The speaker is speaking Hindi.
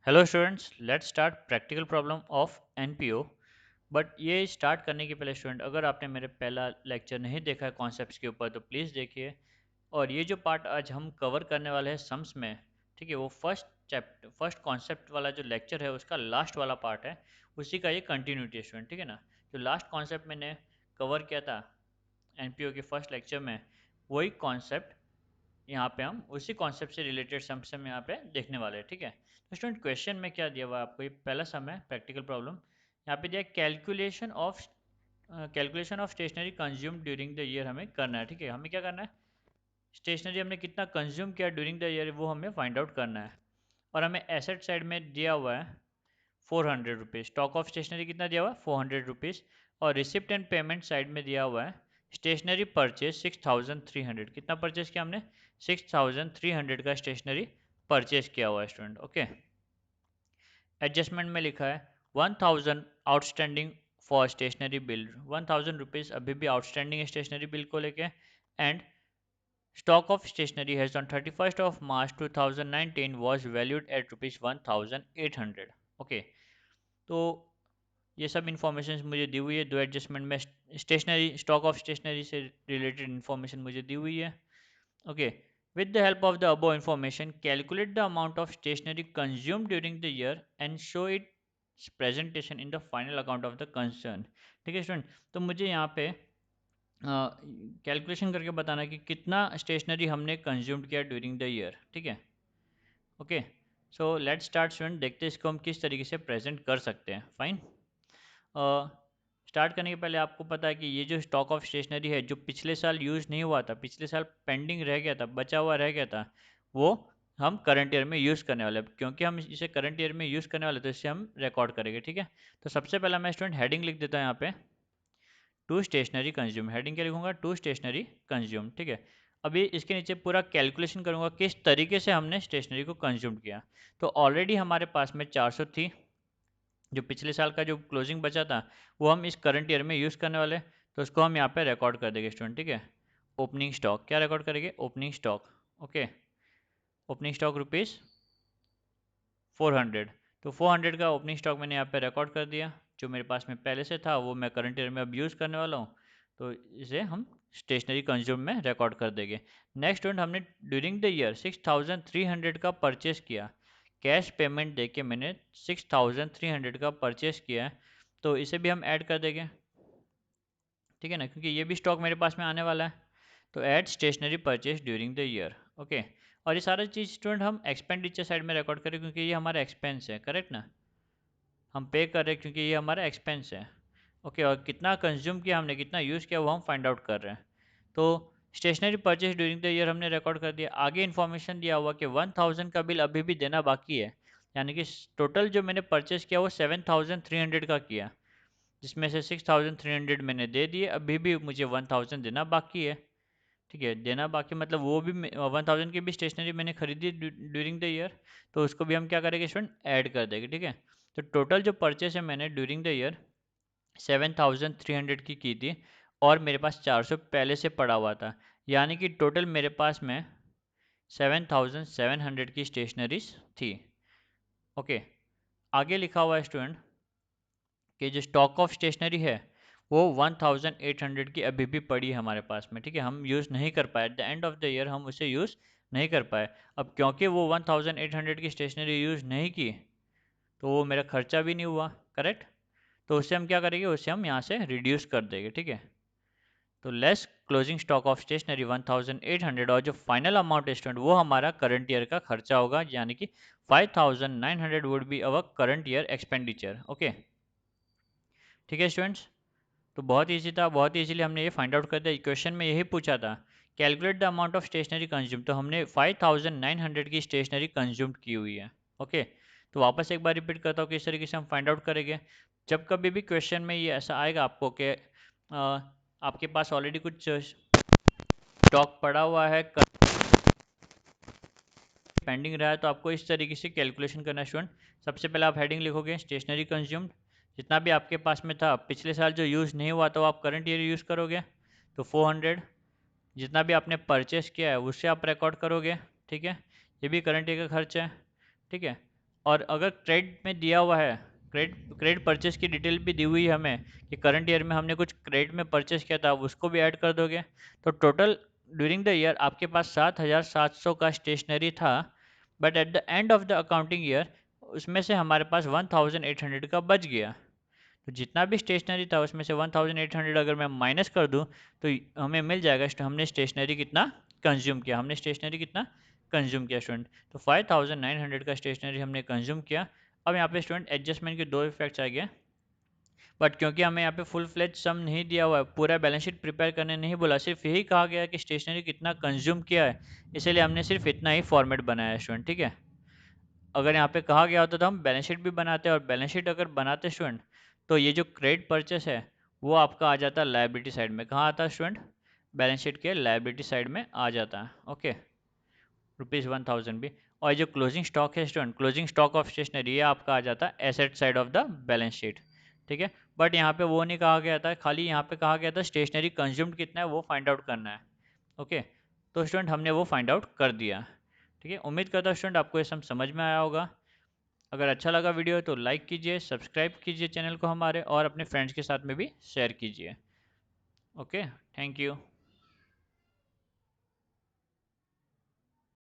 Hello students, let's start practical problem of NPO. But ये स्टार्ट करने के पहले स्टूडेंट, अगर आपने मेरे पहला लेक्चर नहीं देखा है कॉन्सेप्ट्स के ऊपर तो प्लीज़ देखिए। और ये जो पार्ट आज हम कवर करने वाले हैं सम्स में, ठीक है, वो फर्स्ट कॉन्सेप्ट वाला जो लेक्चर है उसका लास्ट वाला पार्ट है, उसी का ये कंटिन्यूटी है स्टूडेंट, ठीक है ना। जो लास्ट कॉन्सेप्ट मैंने कवर किया था एनपीओ के फर्स्ट लेक्चर में, वही कॉन्सेप्ट यहाँ पे हम उसी कॉन्सेप्ट से रिलेटेड सम्स हम यहाँ पे देखने वाले हैं, ठीक है। तो स्टूडेंट क्वेश्चन में क्या दिया हुआ है आपको, ये पहला सम है प्रैक्टिकल प्रॉब्लम। यहाँ पे दिया calculation of stationery consume during the year हमें करना है, ठीक है। हमें क्या करना है, स्टेशनरी हमने कितना कंज्यूम किया ड्यूरिंग द ईयर वो हमें फाइंड आउट करना है। और हमें एसेट साइड में दिया हुआ है 400 रुपीज़, स्टॉक ऑफ स्टेशनरी कितना दिया हुआ है 400 रुपीज़। और रिसिप्ट एंड पेमेंट साइड में दिया हुआ है स्टेशनरी परचेज 6300, कितना परचेज किया हमने 6300 का स्टेशनरी परचेज किया हुआ है स्टूडेंट, ओके। एडजस्टमेंट में लिखा है 1000 outstanding for stationery bill, 1000 rupees अभी भी आउटस्टैंडिंग है स्टेशनरी बिल को लेके। And stock of stationery has on 31st of March 2019 was valued at rupees 1800, okay. तो ये सब इन्फॉर्मेशन मुझे दी हुई है, दो एडजस्टमेंट में स्टेशनरी स्टॉक ऑफ स्टेशनरी से रिलेटेड इन्फॉर्मेशन मुझे दी हुई है, okay. With the help of the above information calculate the amount of stationery consume during the year and show it presentation in the final account of the concern, ठीक है स्टूडेंट। तो मुझे यहाँ पे कैलकुलेशन करके बताना है कि कितना स्टेशनरी हमने कंज्यूम किया ड्यूरिंग द ईयर, ठीक है, okay. So let's start student, देखते हैं इसको हम किस तरीके से प्रेजेंट कर सकते हैं। फाइन। स्टार्ट करने के पहले आपको पता है कि ये जो स्टॉक ऑफ स्टेशनरी है जो पिछले साल यूज़ नहीं हुआ था, पिछले साल पेंडिंग रह गया था, बचा हुआ रह गया था, वो हम करंट ईयर में यूज़ करने वाले हैं। क्योंकि हम इसे करंट ईयर में यूज़ करने वाले तो इसे हम रिकॉर्ड करेंगे, ठीक है। तो सबसे पहला मैं स्टूडेंट हेडिंग लिख देता हूँ यहाँ पे, टू स्टेशनरी कंज्यूम। हेडिंग क्या लिखूंगा, टू स्टेशनरी कंज्यूम, ठीक है। अभी इसके नीचे पूरा कैलकुलेशन करूंगा किस तरीके से हमने स्टेशनरी को कंज्यूम किया। तो ऑलरेडी हमारे पास में 400 थी, जो पिछले साल का जो क्लोजिंग बचा था वो हम इस करंट ईयर में यूज़ करने वाले, तो उसको हम यहाँ पे रिकॉर्ड कर देंगे स्टूडेंट, ठीक है। ओपनिंग स्टॉक क्या रिकॉर्ड करेंगे, opening stock, okay. Opening stock rupees 400, तो 400 का ओपनिंग स्टॉक मैंने यहाँ पे रिकॉर्ड कर दिया। जो मेरे पास में पहले से था वो मैं करंट ईयर में अब यूज़ करने वाला हूँ, तो इसे हम स्टेशनरी कंज्यूम में रिकॉर्ड कर देंगे। नेक्स्ट स्टूडेंट, हमने ड्यूरिंग द ईयर 6300 का परचेस किया, कैश पेमेंट दे के मैंने 6300 का परचेस किया है, तो इसे भी हम ऐड कर देंगे, ठीक है ना, क्योंकि ये भी स्टॉक मेरे पास में आने वाला है। तो add stationery purchase during the year, okay. और ये सारा चीज़ स्टूडेंट हम एक्सपेंडिचर साइड में रिकॉर्ड करें, क्योंकि ये हमारा एक्सपेंस है, करेक्ट ना। हम पे कर रहे हैं क्योंकि ये हमारा एक्सपेंस है, ओके। और कितना कंज्यूम किया हमने, कितना यूज़ किया वो हम फाइंड आउट कर रहे हैं। तो stationery purchase during the year हमने रिकॉर्ड कर दिया। आगे इन्फॉर्मेशन दिया हुआ कि 1000 का बिल अभी भी देना बाकी है, यानी कि टोटल जो मैंने परचेज किया वो 7300 का किया, जिसमें से 6300 मैंने दे दिए, अभी भी मुझे 1000 देना बाकी है, ठीक है। देना बाकी मतलब वो भी 1000 की भी स्टेशनरी मैंने खरीदी ड्यूरिंग द ईयर, तो उसको भी हम क्या करेंगे स्टूडेंट, ऐड कर देंगे, ठीक है। तो टोटल जो परचेस है मैंने ड्यूरिंग द ईयर 7300 की थी, और मेरे पास 400 पहले से पड़ा हुआ था, यानी कि टोटल मेरे पास में 7700 की स्टेशनरीज थी, ओके। आगे लिखा हुआ है स्टूडेंट कि जो स्टॉक ऑफ स्टेशनरी है वो 1800 की अभी भी पड़ी है हमारे पास में, ठीक है। हम यूज़ नहीं कर पाए, at the end of the year हम उसे यूज़ नहीं कर पाए। अब क्योंकि वो 1800 की स्टेशनरी यूज़ नहीं की, तो वो मेरा खर्चा भी नहीं हुआ, करेक्ट। तो उससे हम क्या करेंगे, उससे हम यहाँ से रिड्यूस कर देंगे, ठीक है। तो less closing stock of stationery 1800, और जो फाइनल अमाउंट है स्टूडेंट वो हमारा करंट ईयर का खर्चा होगा, यानी कि 5900 would be our current year expenditure, okay, ठीक है स्टूडेंट्स। तो बहुत ईजी था, बहुत ईजीली हमने ये फाइंड आउट कर दिया। क्वेश्चन में यही पूछा था, calculate the amount of stationery consume, तो हमने 5900 की स्टेशनरी कंज्यूम की हुई है, ओके। तो वापस एक बार रिपीट करता हूँ कि इस तरीके से हम फाइंड आउट करेंगे। जब कभी भी क्वेश्चन में ये ऐसा आएगा आपको कि आपके पास ऑलरेडी कुछ स्टॉक पड़ा हुआ है, पेंडिंग रहा है, तो आपको इस तरीके से कैलकुलेशन करना है स्टूडेंट। सबसे पहले आप हेडिंग लिखोगे स्टेशनरी कंज्यूम्ड, जितना भी आपके पास में था पिछले साल जो यूज़ नहीं हुआ तो आप करंट ईयर यूज़ करोगे, तो 400। जितना भी आपने परचेस किया है उससे आप रिकॉर्ड करोगे, ठीक है। ये भी करंट ईयर का खर्च है, ठीक है। और अगर क्रेडिट में दिया हुआ है, क्रेडिट परचेस की डिटेल भी दी हुई है हमें कि करंट ईयर में हमने कुछ क्रेडिट में परचेस किया था, उसको भी ऐड कर दोगे। तो टोटल ड्यूरिंग द ईयर आपके पास 7,700 का स्टेशनरी था, but at the end of the accounting year उसमें से हमारे पास 1,800 का बच गया। तो जितना भी स्टेशनरी था उसमें से 1,800 अगर मैं माइनस कर दूं तो हमें मिल जाएगा हमने स्टेशनरी कितना कंज्यूम किया, हमने स्टेशनरी कितना कंज्यूम किया स्टूडेंट। तो 5,900 का स्टेशनरी हमने कंज्यूम किया। अब यहाँ पे स्टूडेंट एडजस्टमेंट के दो इफेक्ट्स आ गए, बट क्योंकि हमें यहाँ पे फुल फ्लेज सम नहीं दिया हुआ है, पूरा बैलेंस शीट प्रिपेयर करने नहीं बोला, सिर्फ यही कहा गया है कि स्टेशनरी कितना कंज्यूम किया है, इसलिए हमने सिर्फ इतना ही फॉर्मेट बनाया है स्टूडेंट, ठीक है। अगर यहाँ पे कहा गया होता तो हम बैलेंस शीट भी बनाते, और बैलेंस शीट अगर बनाते स्टूडेंट तो ये जो क्रेडिट परचेस है वो आपका आ जाता लायबिलिटी साइड में। कहाँ आता है स्टूडेंट? बैलेंस शीट के लायबिलिटी साइड में आ जाता है। ओके, ₹1,000 भी। और ये जो क्लोजिंग स्टॉक है student, closing stock of stationery, ये आपका आ जाता है asset side of the balance sheet, ठीक है। बट यहाँ पे वो नहीं कहा गया था, खाली यहाँ पे कहा गया था स्टेशनरी कंज्यूम्ड कितना है वो फाइंड आउट करना है। ओके, तो स्टूडेंट हमने वो फाइंड आउट कर दिया, ठीक है। उम्मीद करता हूँ स्टूडेंट आपको ये सब समझ में आया होगा। अगर अच्छा लगा वीडियो तो लाइक कीजिए, सब्सक्राइब कीजिए चैनल को हमारे, और अपने फ्रेंड्स के साथ में भी शेयर कीजिए। Okay, thank you.